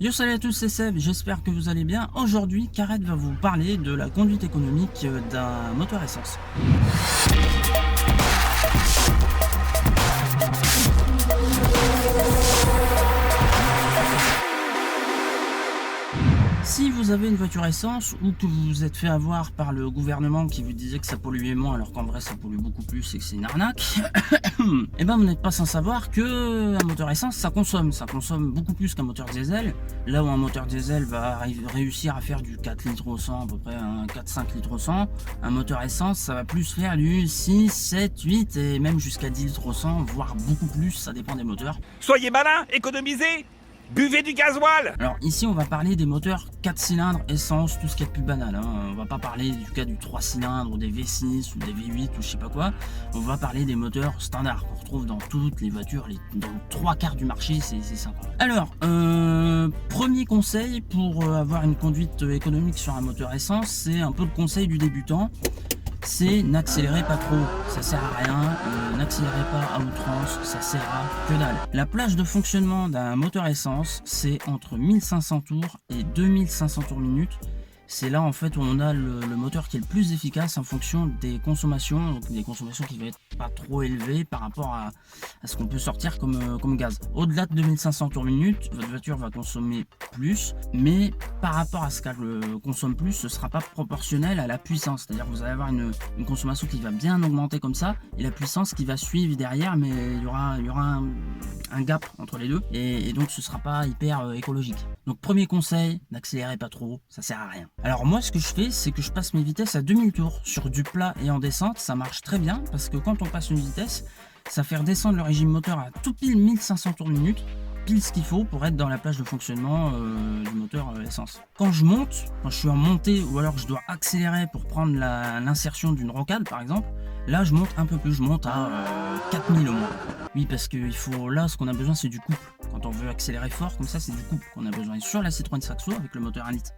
Yo salut à tous, c'est Seb, j'espère que vous allez bien. Aujourd'hui, Caret va vous parler de la conduite économique d'un moteur essence. Si vous avez une voiture essence ou que vous vous êtes fait avoir par le gouvernement qui vous disait que ça polluait moins alors qu'en vrai ça pollue beaucoup plus et que c'est une arnaque, et ben vous n'êtes pas sans savoir que un moteur essence ça consomme beaucoup plus qu'un moteur diesel. Là où un moteur diesel va réussir à faire du 4 litres au 100, à peu près un 4-5 litres au 100, un moteur essence ça va plus faire du 6, 7, 8 et même jusqu'à 10 litres au 100, voire beaucoup plus, ça dépend des moteurs. Soyez malin, économisez, buvez du gasoil. Alors ici on va parler des moteurs 4 cylindres, essence, tout ce qui est plus banal, hein. On va pas parler du cas du 3 cylindres ou des V6 ou des V8 ou je sais pas quoi. On va parler des moteurs standards qu'on retrouve dans toutes les voitures, dans le 3/4 du marché, c'est ça quoi. Alors, premier conseil pour avoir une conduite économique sur un moteur essence, c'est un peu le conseil du débutant. C'est n'accélérez pas trop, ça sert à rien, n'accélérez pas à outrance, ça sert à que dalle. La plage de fonctionnement d'un moteur essence, c'est entre 1500 tours et 2500 tours minute. C'est là en fait où on a le moteur qui est le plus efficace en fonction des consommations, donc des consommations qui vont être pas trop élevées par rapport à ce qu'on peut sortir comme gaz. Au-delà de 2500 tours minute, votre voiture va consommer plus, mais par rapport à ce qu'elle consomme plus, ce sera pas proportionnel à la puissance. C'est-à-dire que vous allez avoir une consommation qui va bien augmenter comme ça, et la puissance qui va suivre derrière, mais il y aura un gap entre les deux, et donc ce sera pas hyper écologique. Donc premier conseil, n'accélérez pas trop, ça sert à rien. Alors moi ce que je fais, c'est que je passe mes vitesses à 2000 tours. Sur du plat et en descente, ça marche très bien, parce que quand on passe une vitesse, ça fait redescendre le régime moteur à tout pile 1500 tours minute, pile ce qu'il faut pour être dans la plage de fonctionnement du moteur essence. Quand je monte, quand je suis en montée ou alors que je dois accélérer pour prendre l'insertion d'une rocade par exemple, là je monte un peu plus, je monte à 4000 au moins. Oui, parce que là ce qu'on a besoin c'est du couple. Quand on veut accélérer fort comme ça, c'est du couple qu'on a besoin. Et sur la Citroën Saxo avec le moteur 1.1 litre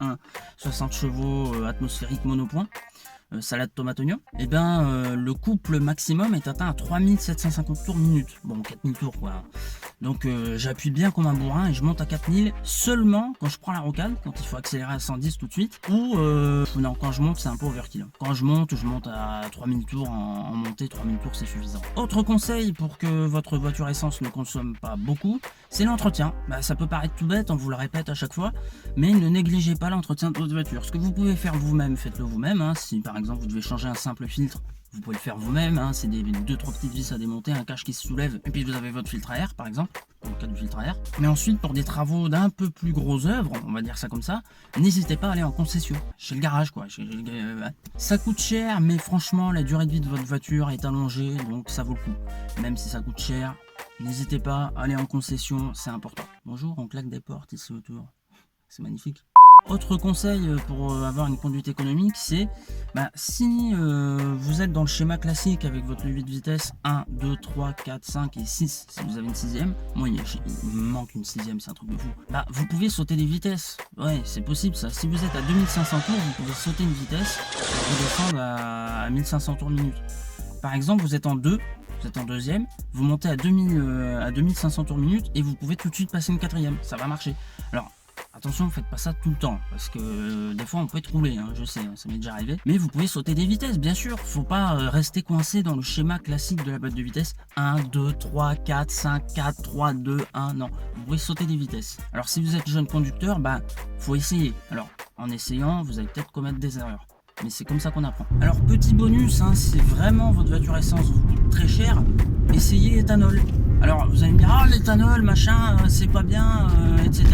60 chevaux atmosphérique monopoint, salade tomate oignon, et le couple maximum est atteint à 3750 tours minute. Bon, 4000 tours quoi. Donc j'appuie bien comme un bourrin et je monte à 4000 seulement quand je prends la rocade, quand il faut accélérer à 110 tout de suite, ou non, quand je monte c'est un peu overkill. Quand je monte à 3000 tours en montée, 3000 tours c'est suffisant. Autre conseil pour que votre voiture essence ne consomme pas beaucoup, c'est l'entretien. Ça peut paraître tout bête, on vous le répète à chaque fois, mais ne négligez pas l'entretien de votre voiture. Ce que vous pouvez faire vous-même, faites-le vous-même, hein. Si par exemple vous devez changer un simple filtre, vous pouvez le faire vous-même, hein. C'est 2-3 petites vis à démonter, un cache qui se soulève, et puis vous avez votre filtre à air par exemple, dans le cas du filtre à air. Mais ensuite, pour des travaux d'un peu plus gros œuvre, on va dire ça comme ça, n'hésitez pas à aller en concession, chez le garage quoi. Ça coûte cher, mais franchement la durée de vie de votre voiture est allongée, donc ça vaut le coup. Même si ça coûte cher, n'hésitez pas à aller en concession, c'est important. Bonjour, on claque des portes ici autour, c'est magnifique. Autre conseil pour avoir une conduite économique, c'est si vous êtes dans le schéma classique avec votre levier de vitesse 1, 2, 3, 4, 5 et 6, si vous avez une 6ème, moi il me manque une 6ème, c'est un truc de fou, vous pouvez sauter des vitesses, ouais c'est possible ça. Si vous êtes à 2500 tours, vous pouvez sauter une vitesse et descendre à 1500 tours minute. Par exemple, vous êtes en 2, vous êtes en deuxième, vous montez à 2500 tours minute et vous pouvez tout de suite passer une 4ème, ça va marcher. Alors attention, faites pas ça tout le temps, parce que des fois on peut être roulé, hein, je sais, ça m'est déjà arrivé. Mais vous pouvez sauter des vitesses, bien sûr, faut pas rester coincé dans le schéma classique de la boîte de vitesse 1, 2, 3, 4, 5, 4, 3, 2, 1, non, vous pouvez sauter des vitesses. Alors si vous êtes jeune conducteur, faut essayer. Alors en essayant, vous allez peut-être commettre des erreurs, mais c'est comme ça qu'on apprend. Alors petit bonus, si vraiment votre voiture essence vous coûte très cher, essayez l'éthanol. Alors vous allez me dire, l'éthanol, machin, c'est pas bien, etc.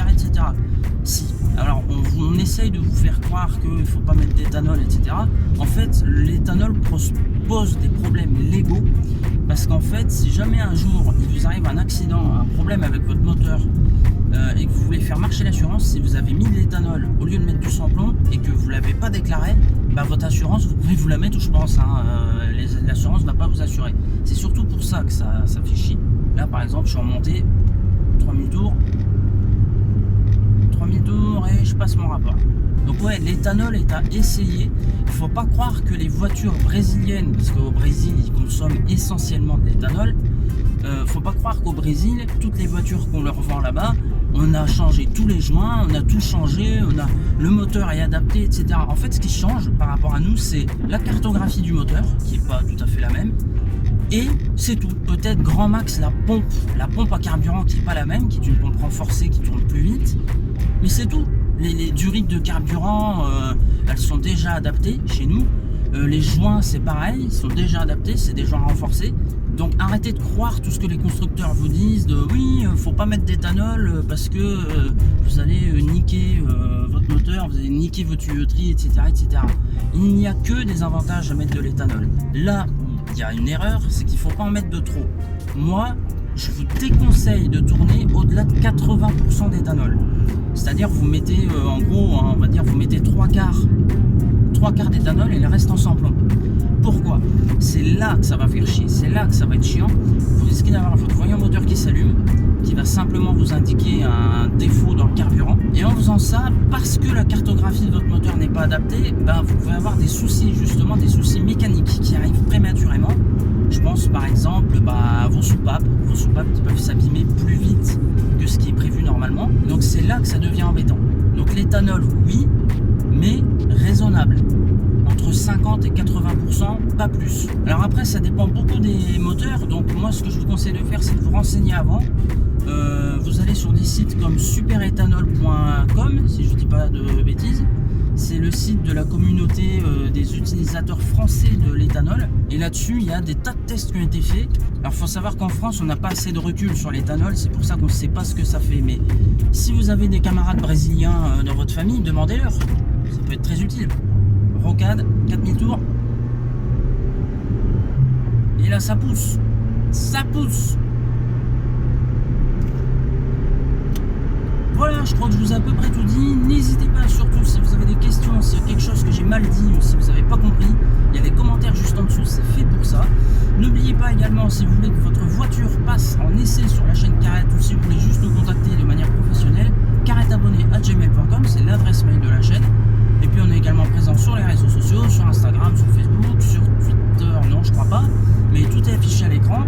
Si, alors on essaye de vous faire croire qu'il ne faut pas mettre d'éthanol, etc. En fait, l'éthanol pose des problèmes légaux, parce qu'en fait, si jamais un jour il vous arrive un accident, un problème avec votre moteur, et que vous voulez faire marcher l'assurance, si vous avez mis de l'éthanol au lieu de mettre du sans-plomb et que vous ne l'avez pas déclaré, votre assurance, vous pouvez vous la mettre où je pense, l'assurance ne va pas vous assurer. C'est surtout pour ça que ça fait chier. Là par exemple, je suis en montée, 3000 tours et je passe mon rapport. Donc ouais, l'éthanol est à essayer. Il faut pas croire que les voitures brésiliennes, parce qu'au Brésil ils consomment essentiellement de l'éthanol, faut pas croire qu'au Brésil, toutes les voitures qu'on leur vend là-bas, on a changé tous les joints, on a tout changé, le moteur est adapté, etc. En fait, ce qui change par rapport à nous, c'est la cartographie du moteur, qui n'est pas tout à fait la même, et c'est tout. Peut-être grand max la pompe à carburant qui n'est pas la même, qui est une pompe renforcée qui tourne plus vite, mais c'est tout. Les durites de carburant, elles sont déjà adaptées chez nous. Les joints, c'est pareil, ils sont déjà adaptés, c'est des joints renforcés. Donc arrêtez de croire tout ce que les constructeurs vous disent de oui, faut pas mettre d'éthanol parce que vous allez niquer votre moteur, vous allez niquer votre tuyauterie, etc., etc. Il n'y a que des avantages à mettre de l'éthanol. Là où il y a une erreur, c'est qu'il faut pas en mettre de trop. Moi, je vous déconseille de tourner au-delà de 80% d'éthanol. C'est-à-dire vous mettez en gros, on va dire, vous mettez 3 quarts d'éthanol et le reste en sans-plomb. Pourquoi? C'est là que ça va faire chier, c'est là que ça va être chiant. Vous risquez d'avoir votre voyant moteur qui s'allume, qui va simplement vous indiquer un défaut dans le carburant. Et en faisant ça, parce que la cartographie de votre moteur n'est pas adaptée, vous pouvez avoir des soucis, justement des soucis mécaniques qui arrivent prématurément. Je pense par exemple à vos soupapes qui peuvent s'abîmer plus vite que ce qui est prévu normalement. Donc c'est là que ça devient embêtant. Donc l'éthanol, oui, mais raisonnable. Entre 50 et 80%, pas plus. Alors après, ça dépend beaucoup des moteurs. Donc moi, ce que je vous conseille de faire, c'est de vous renseigner avant. Vous allez sur des sites comme superethanol.com, si je ne dis pas de bêtises. C'est le site de la communauté des utilisateurs français de l'éthanol. Et là-dessus, il y a des tas de tests qui ont été faits. Alors, il faut savoir qu'en France, on n'a pas assez de recul sur l'éthanol. C'est pour ça qu'on ne sait pas ce que ça fait. Mais si vous avez des camarades brésiliens dans votre famille, demandez-leur. Ça peut être très utile. Rocade, 4000 tours. Et là, ça pousse. Ça pousse. Voilà, je crois que je vous ai à peu près tout dit. N'hésitez pas, surtout si vous avez des questions, s'il y a quelque chose que j'ai mal dit ou si vous n'avez pas compris, il y a des commentaires juste en dessous, c'est fait pour ça. N'oubliez pas également, si vous voulez que votre voiture passe en essai sur la chaîne Carrette ou si vous voulez juste nous contacter de manière professionnelle, carretteabonné@gmail.com, c'est l'adresse mail de la chaîne. Et puis on est également présent sur les réseaux sociaux, sur Instagram, sur Facebook, sur Twitter, non je crois pas, mais tout est affiché à l'écran.